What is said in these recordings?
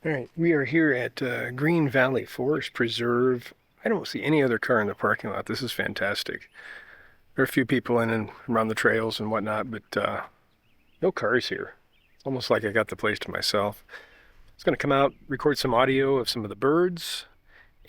All right, we are here at Greene Valley Forest Preserve. I don't see any other car in the parking lot. This is fantastic. There are a few people in and around the trails and whatnot, but no cars here. It's almost like I got the place to myself. It's going to come out, record some audio of some of the birds,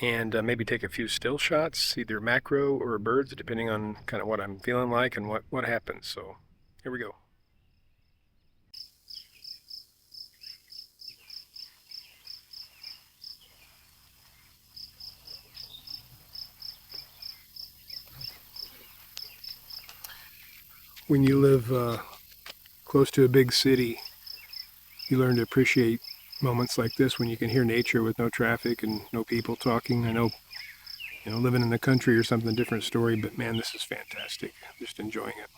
and maybe take a few still shots, either macro or birds, depending on kind of what I'm feeling like and what happens. So here we go. When you live close to a big city, you learn to appreciate moments like this when you can hear nature with no traffic and no people talking. I know, living in the country or something, different story, but man, this is fantastic. Just enjoying it.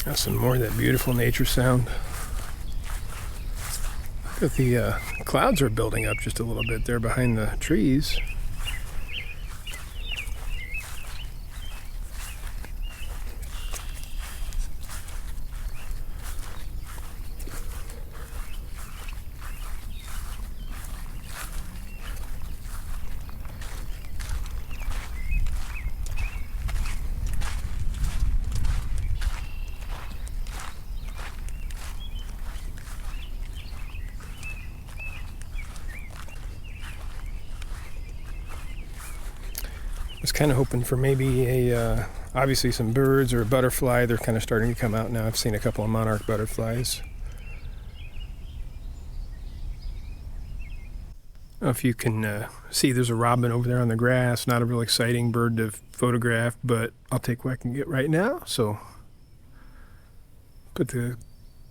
That's some more of that beautiful nature sound. Look at the clouds are building up just a little bit there behind the trees. I was kind of hoping for maybe obviously some birds or a butterfly. They're kind of starting to come out now. I've seen a couple of monarch butterflies. I don't know if you can see, there's a robin over there on the grass. Not a real exciting bird to photograph, but I'll take what I can get right now. So put the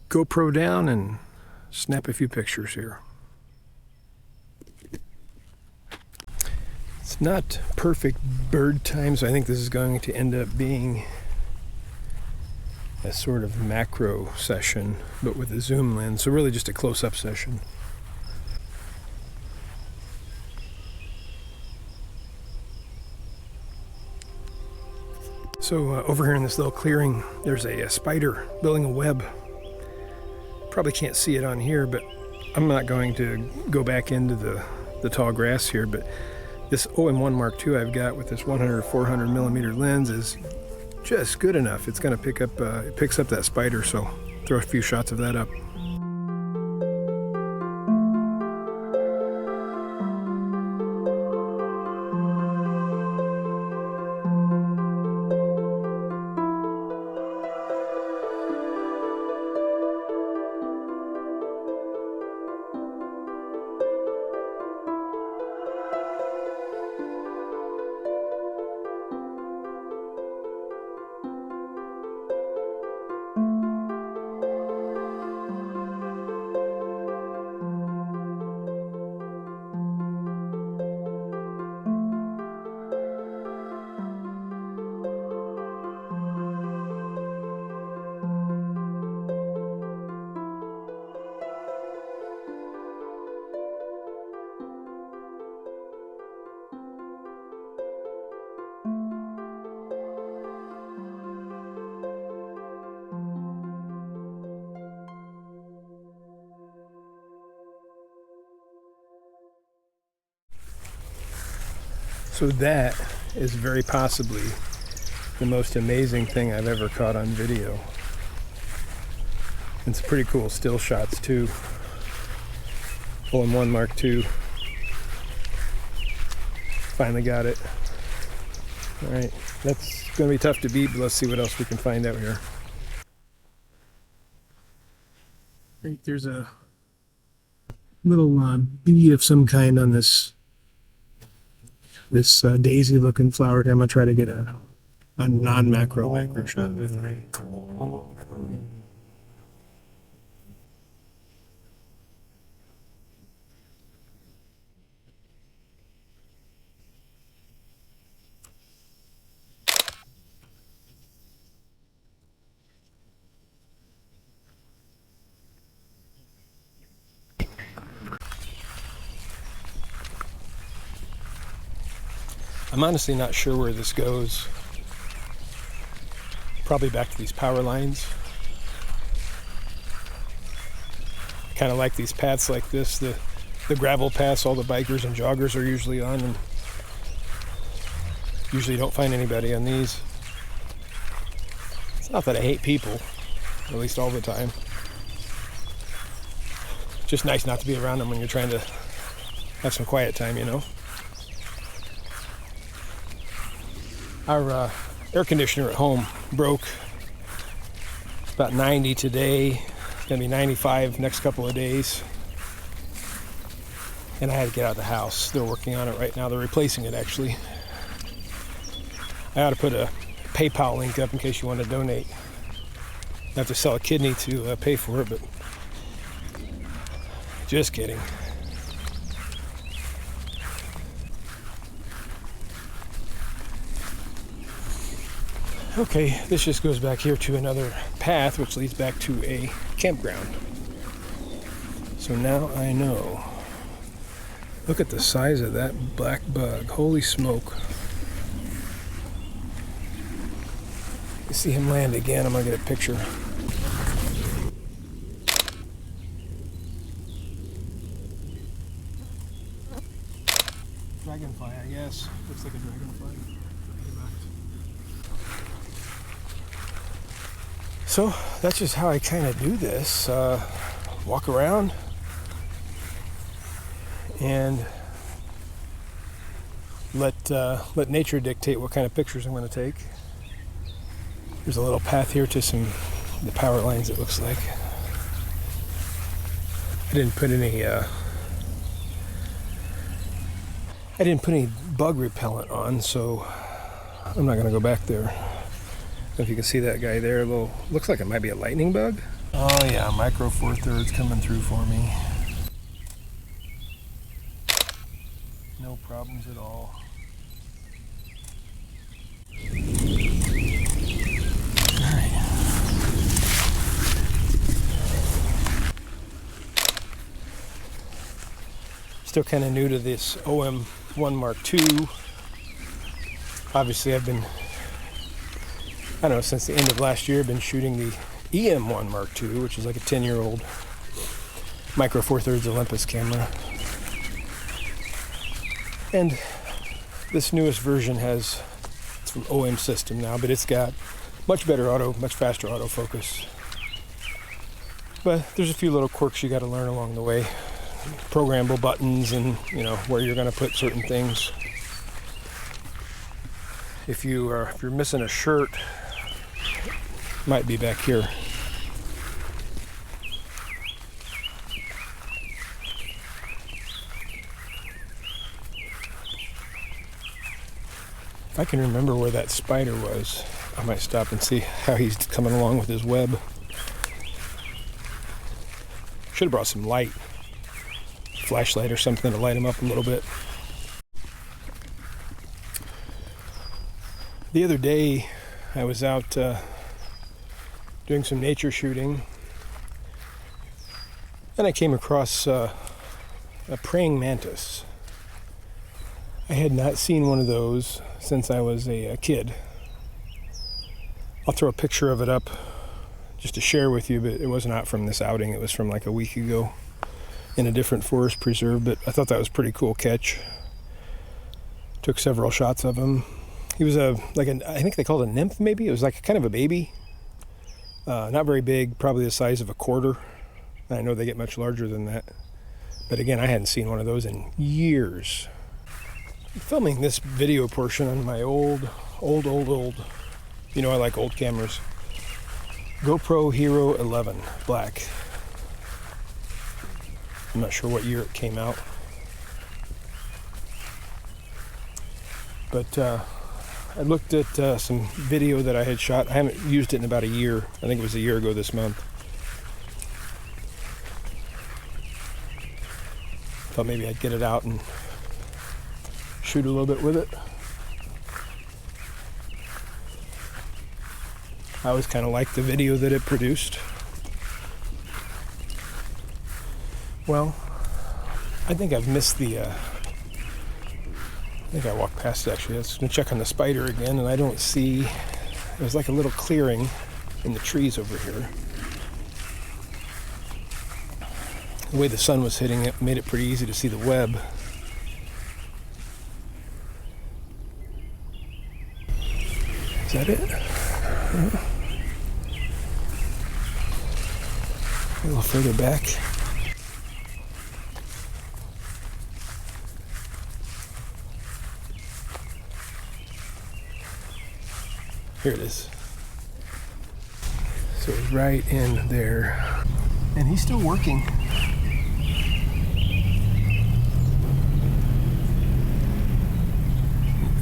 GoPro down and snap a few pictures here. It's not perfect bird time, so I think this is going to end up being a sort of macro session, but with a zoom lens, so really just a close-up session. So over here in this little clearing, there's a spider building a web. Probably can't see it on here, but I'm not going to go back into the tall grass here, but this OM-1 Mark II I've got with this 100 or 400 millimeter lens is just good enough. It's going to pick up, it picks up that spider, so throw a few shots of that up. So that is very possibly the most amazing thing I've ever caught on video. It's pretty cool still shots too. OM-1 Mark II. Finally got it. All right, that's gonna be tough to beat, but let's see what else we can find out here. Right, there's a little bee of some kind on this daisy looking flower. I'm gonna try to get a non-macro shot with it. I'm honestly not sure where this goes. Probably back to these power lines. kind of like these paths like this, the gravel paths all the bikers and joggers are usually on, and usually don't find anybody on these. It's not that I hate people, at least all the time. Just nice not to be around them when you're trying to have some quiet time, you know. Our air conditioner at home broke. It's about 90 today. It's gonna be 95 next couple of days. And I had to get out of the house. They're working on it right now. They're replacing it, actually. I ought to put a PayPal link up in case you want to donate. I have to sell a kidney to pay for it, but just kidding. Okay, this just goes back here to another path, which leads back to a campground. So now I know. Look at the size of that black bug. Holy smoke. You see him land again. I'm going to get a picture. Dragonfly, I guess. Looks like a dragonfly. So that's just how I kind of do this. Walk around and let nature dictate what kind of pictures I'm going to take. There's a little path here to the power lines, it looks like. I didn't put any bug repellent on, so I'm not going to go back there. I don't know if you can see that guy there. Looks like it might be a lightning bug. Oh yeah, micro 4/3 coming through for me. No problems at all. Alright. Still kind of new to this OM-1 Mark II. Obviously I've been, I don't know, since the end of last year, I've been shooting the EM-1 Mark II, which is like a 10-year-old micro 4/3 Olympus camera. And this newest version it's from OM system now, but it's got much faster autofocus. But there's a few little quirks you got to learn along the way. Programmable buttons and, you know, where you're going to put certain things. If you're missing a shirt, it might be back here. If I can remember where that spider was, I might stop and see how he's coming along with his web. Should have brought some light, flashlight or something to light him up a little bit. The other day, I was out doing some nature shooting, and I came across a praying mantis. I had not seen one of those since I was a kid. I'll throw a picture of it up just to share with you, but it was not from this outing. It was from like a week ago in a different forest preserve, but I thought that was a pretty cool catch. Took several shots of him. He was I think they called it a nymph maybe. It was like kind of a baby. Not very big, probably the size of a quarter. I know they get much larger than that. But again, I hadn't seen one of those in years. I'm filming this video portion on my old, you know I like old cameras. GoPro Hero 11 Black. I'm not sure what year it came out. But I looked at some video that I had shot. I haven't used it in about a year. I think it was a year ago this month. Thought maybe I'd get it out and shoot a little bit with it. I always kind of liked the video that it produced. Well, I think I've missed the I think I walked past it actually. I was going to check on the spider again, and I don't see. There's like a little clearing in the trees over here. The way the sun was hitting it made it pretty easy to see the web. Is that it? A little further back. Here it is. So it's right in there. And he's still working.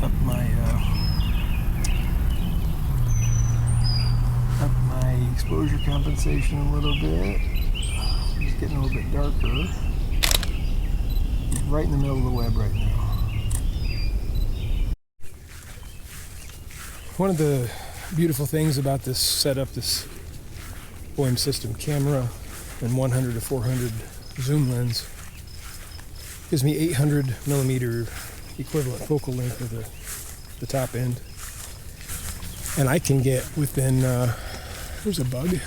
Up my exposure compensation a little bit. It's getting a little bit darker. Right in the middle of the web right now. One of the beautiful things about this setup, this OM system camera and 100 to 400 zoom lens, gives me 800 millimeter equivalent focal length of the top end. And I can get within, there's a bug.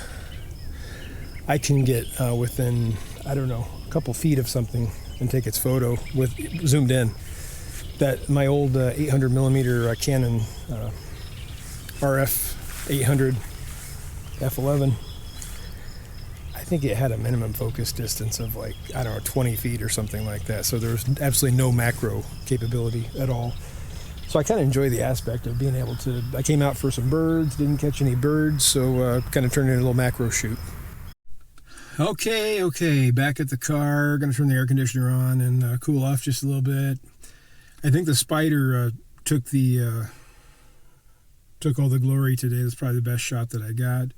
I can get within, I don't know, a couple feet of something and take its photo with zoomed in. That my old 800 millimeter Canon RF 800 f11, I think it had a minimum focus distance of like, I don't know, 20 feet or something like that. So there was absolutely no macro capability at all. So I kind of enjoy the aspect of being able to, I came out for some birds, didn't catch any birds, so kind of turned into a little macro shoot. Okay, back at the car, gonna turn the air conditioner on and cool off just a little bit. I think the spider took all the glory today. That's probably the best shot that I got.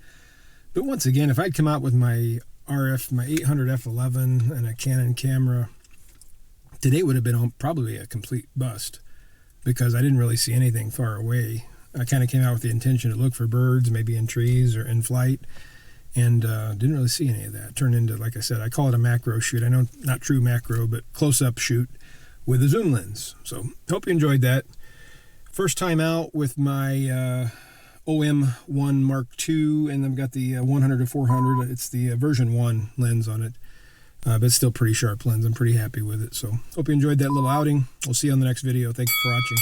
But once again, if I'd come out with my RF, my 800 f11 and a Canon camera, today would have been probably a complete bust because I didn't really see anything far away. I kind of came out with the intention to look for birds, maybe in trees or in flight, and didn't really see any of that. Turned into, like I said, I call it a macro shoot. I know not true macro, but close-up shoot with a zoom lens. So hope you enjoyed that. First time out with my OM-1 Mark II, and I've got the 100 to 400. It's the version 1 lens on it, but it's still pretty sharp lens. I'm pretty happy with it. So hope you enjoyed that little outing. We'll see you on the next video. Thank you for watching.